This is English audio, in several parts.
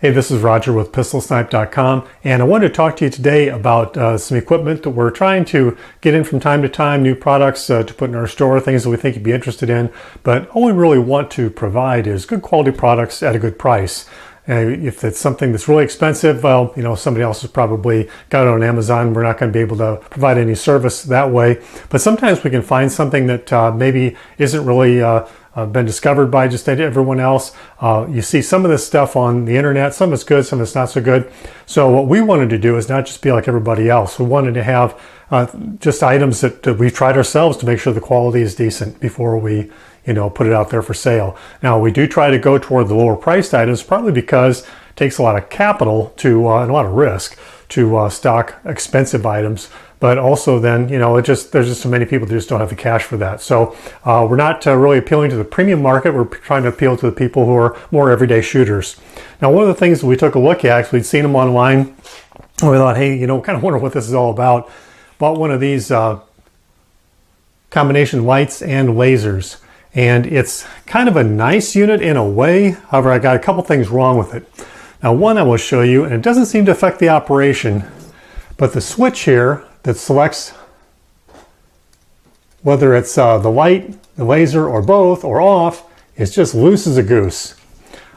Hey, this is Roger with PistolSnipe.com, and I wanted to talk to you today about some equipment that we're trying to get in from time to time, new products to put in our store, things that we think you'd be interested in. But all we really want to provide is good quality products at a good price. If it's something that's really expensive, well, somebody else has probably got it on Amazon. We're not going to be able to provide any service that way. But sometimes we can find something that maybe isn't really been discovered by just everyone else. You see some of this stuff on the internet. Some is good, some is not so good. So what we wanted to do is not just be like everybody else. We wanted to have just items that we've tried ourselves to make sure the quality is decent before we put it out there for sale. Now, we do try to go toward the lower priced items, partly because it takes a lot of capital to and a lot of risk to stock expensive items. But also then, there's just so many people that just don't have the cash for that. So we're not really appealing to the premium market. We're trying to appeal to the people who are more everyday shooters. Now, one of the things that we took a look at, we'd seen them online, and we thought, hey, kind of wonder what this is all about. Bought one of these combination lights and lasers. And it's kind of a nice unit in a way. However, I got a couple things wrong with it. Now, one I will show you, and it doesn't seem to affect the operation, but the switch here that selects whether it's the light, the laser, or both, or off, is just loose as a goose.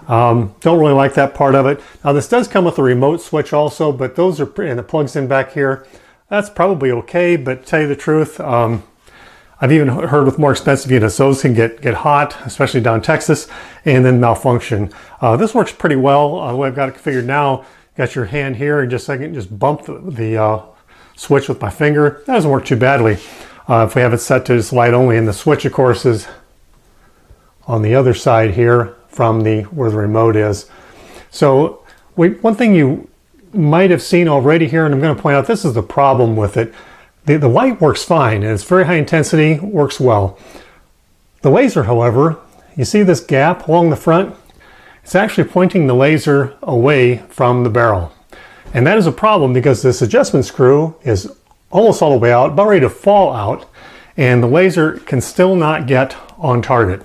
Don't really like that part of it. Now, this does come with a remote switch also, but those are pretty, and it plugs in back here. That's probably okay, but to tell you the truth, I've even heard with more expensive units, those can get hot, especially down in Texas, and then malfunction. This works pretty well. The way I've got it configured now, you got your hand here, and I can just bump the switch with my finger. That doesn't work too badly if we have it set to just light only. And the switch, of course, is on the other side here from where the remote is. So one thing you might have seen already here, and I'm going to point out, this is the problem with it. The light works fine, and it's very high intensity, works well. The laser, however, you see this gap along the front? It's actually pointing the laser away from the barrel. And that is a problem because this adjustment screw is almost all the way out, about ready to fall out, and the laser can still not get on target.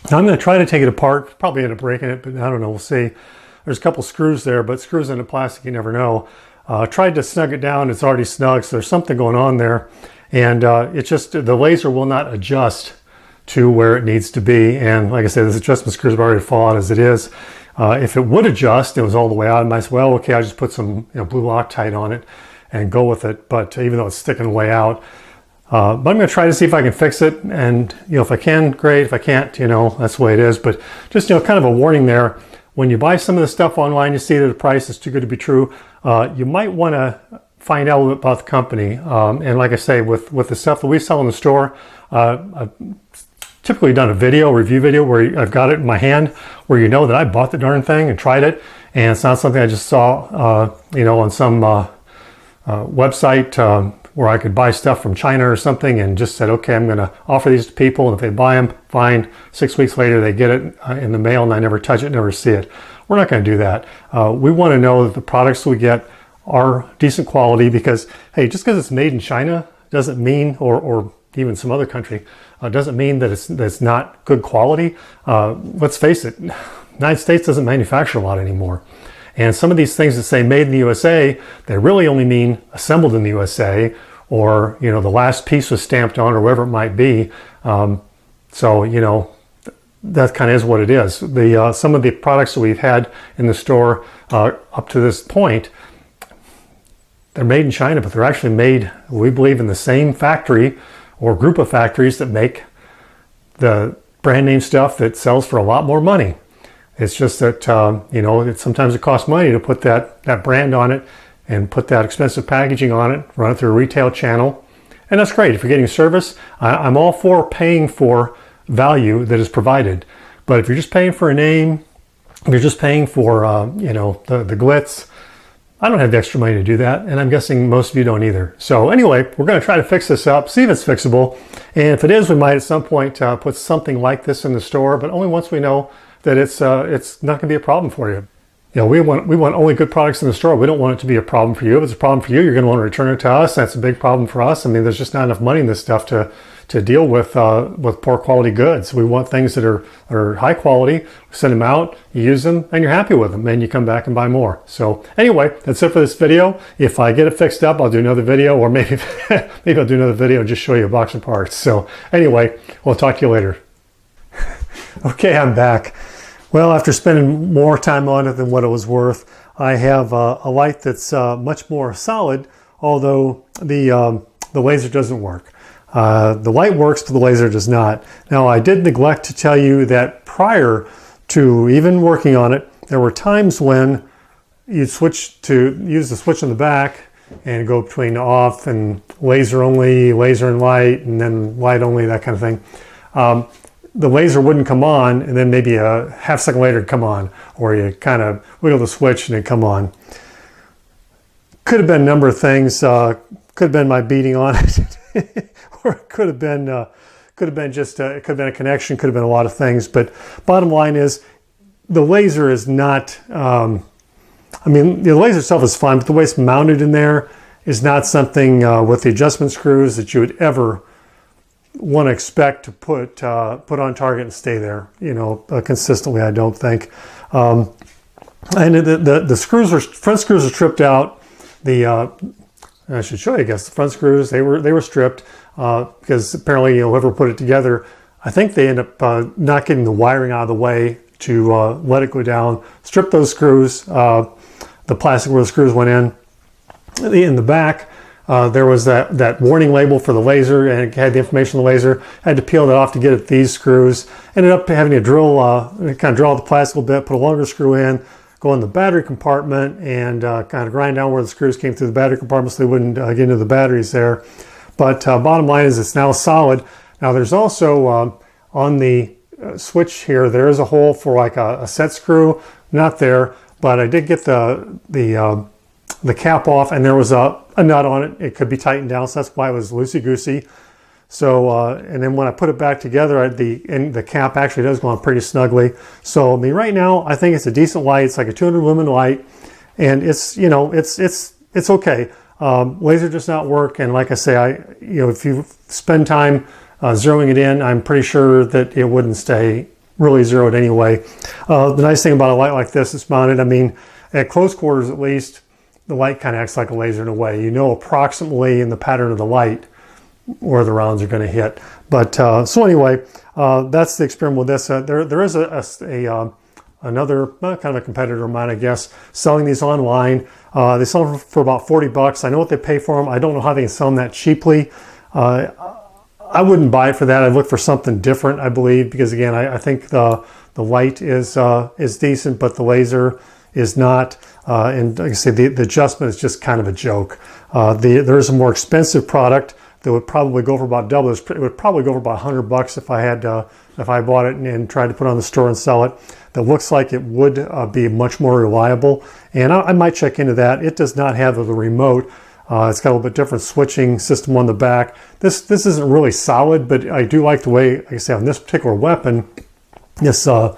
Now, I'm going to try to take it apart, probably end up breaking it, but I don't know, we'll see. There's a couple screws there, but screws into plastic, you never know. Tried to snug it down, it's already snug, so there's something going on there. And it's just, the laser will not adjust to where it needs to be. And like I said, this adjustment screw is already fallen as it is. If it would adjust, it was all the way out, I might say, well, okay, I'll just put some blue Loctite on it and go with it. But even though it's sticking way out, but I'm going to try to see if I can fix it. And if I can, great. If I can't, that's the way it is. But just kind of a warning there. When you buy some of the stuff online, you see that the price is too good to be true. You might want to find out a little bit about the company. And like I say, with the stuff that we sell in the store, I've typically done a review video where I've got it in my hand, where that I bought the darn thing and tried it. And it's not something I just saw, on some website where I could buy stuff from China or something and just said, okay, I'm going to offer these to people. And if they buy them, fine. 6 weeks later, they get it in the mail and I never touch it, never see it. We're not going to do that. We want to know that the products we get are decent quality because, hey, just because it's made in China doesn't mean, or even some other country, doesn't mean that it's not good quality. Let's face it, the United States doesn't manufacture a lot anymore. And some of these things that say made in the USA, they really only mean assembled in the USA, or, the last piece was stamped on, or whatever it might be. So, that kind of is what it is. Some of the products that we've had in the store up to this point, they're made in China, but they're actually made, we believe, in the same factory or group of factories that make the brand name stuff that sells for a lot more money. It's just that, sometimes it costs money to put that brand on it and put that expensive packaging on it, run it through a retail channel. And that's great. If you're getting service, I'm all for paying for value that is provided. But if you're just paying for a name, if you're just paying for, the glitz, I don't have the extra money to do that. And I'm guessing most of you don't either. So anyway, we're going to try to fix this up, see if it's fixable. And if it is, we might at some point put something like this in the store, but only once we know that it's not going to be a problem for you. You know, we want only good products in the store. We don't want it to be a problem for you. If it's a problem for you, you're going to want to return it to us. That's a big problem for us. I mean, there's just not enough money in this stuff to deal with poor quality goods. We want things that are high quality. Send them out, you use them, and you're happy with them, and you come back and buy more. So anyway, that's it for this video. If I get it fixed up, I'll do another video, or maybe maybe I'll do another video and just show you a box of parts. So anyway, we'll talk to you later. Okay, I'm back. Well, after spending more time on it than what it was worth, I have a light that's much more solid, although the laser doesn't work. The light works, but the laser does not. Now, I did neglect to tell you that prior to even working on it, there were times when you'd use the switch in the back and go between off and laser only, laser and light, and then light only, that kind of thing. The laser wouldn't come on, and then maybe a half second later it'd come on, or you kind of wiggle the switch and it'd come on. Could have been a number of things. Could have been my beating on it, or it could have been just it could have been a connection. Could have been a lot of things. But bottom line is, the laser is not. I mean, the laser itself is fine, but the way it's mounted in there is not something with the adjustment screws that you would ever want to expect to put on target and stay there, you know, consistently. I don't think. And the screws front screws are stripped out. I should show you, I guess, the front screws, they were stripped because apparently, you know, whoever put it together, I think they end up not getting the wiring out of the way to let it go down. Strip those screws, the plastic where the screws went in the back. There was that warning label for the laser, and it had the information on the laser. I had to peel that off to get at these screws. Ended up having to kind of drill the plastic a little bit, put a longer screw in, go in the battery compartment, and kind of grind down where the screws came through the battery compartment so they wouldn't get into the batteries there. But bottom line is it's now solid. Now there's also on the switch here, there is a hole for like a set screw. Not there, but I did get the cap off, and there was a nut on it. It could be tightened down, so that's why it was loosey-goosey. So, and then when I put it back together, the cap actually does go on pretty snugly. So, I mean, right now, I think it's a decent light. It's like a 200 lumen light, and it's, you know, it's okay. Laser does not work, and like I say, if you spend time zeroing it in, I'm pretty sure that it wouldn't stay really zeroed anyway. The nice thing about a light like this, it's mounted, I mean, at close quarters at least, the light kind of acts like a laser in a way. You know approximately in the pattern of the light where the rounds are going to hit. But so anyway, that's the experiment with this. There is another kind of a competitor of mine, I guess, selling these online. They sell them for about $40. I know what they pay for them. I don't know how they can sell them that cheaply. I wouldn't buy it for that. I'd look for something different, I believe, because again, I think the light is decent, but the laser is not. And like I say, the adjustment is just kind of a joke. There is a more expensive product that would probably go for about double. It would probably go for about $100 if I bought it and tried to put it on the store and sell it. That looks like it would be much more reliable, and I might check into that. It does not have the remote. It's got a little bit different switching system on the back. This isn't really solid, but I do like the way, like I say, on this particular weapon, this AR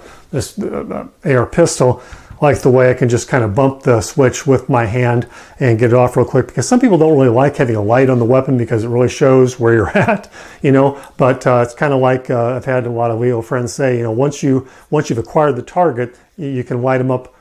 pistol, like the way I can just kind of bump the switch with my hand and get it off real quick, because some people don't really like having a light on the weapon because it really shows where you're at, you know. But it's kind of like I've had a lot of Leo friends say, you know, once you've acquired the target, you can light them up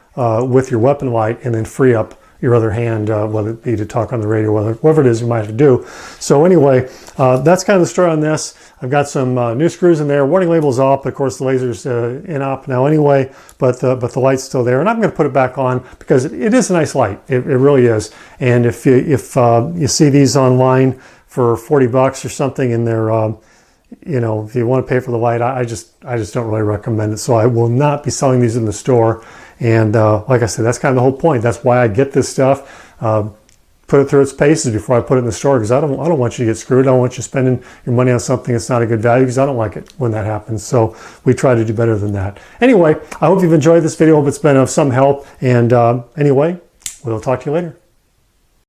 with your weapon light and then free up your other hand, whether it be to talk on the radio, whatever it is you might have to do. So anyway, that's kind of the story on this. I've got some new screws in there. Warning label's off, but of course the laser's in op now anyway, but the light's still there. And I'm going to put it back on because it is a nice light. It really is. And if you see these online for $40 or something, and they're you know, if you want to pay for the light, I just don't really recommend it. So I will not be selling these in the store. And like I said, that's kind of the whole point. That's why I get this stuff, put it through its paces before I put it in the store, because I don't want you to get screwed. I don't want you spending your money on something that's not a good value, because I don't like it when that happens. So we try to do better than that. Anyway, I hope you've enjoyed this video. Hope it's been of some help. And anyway, we'll talk to you later.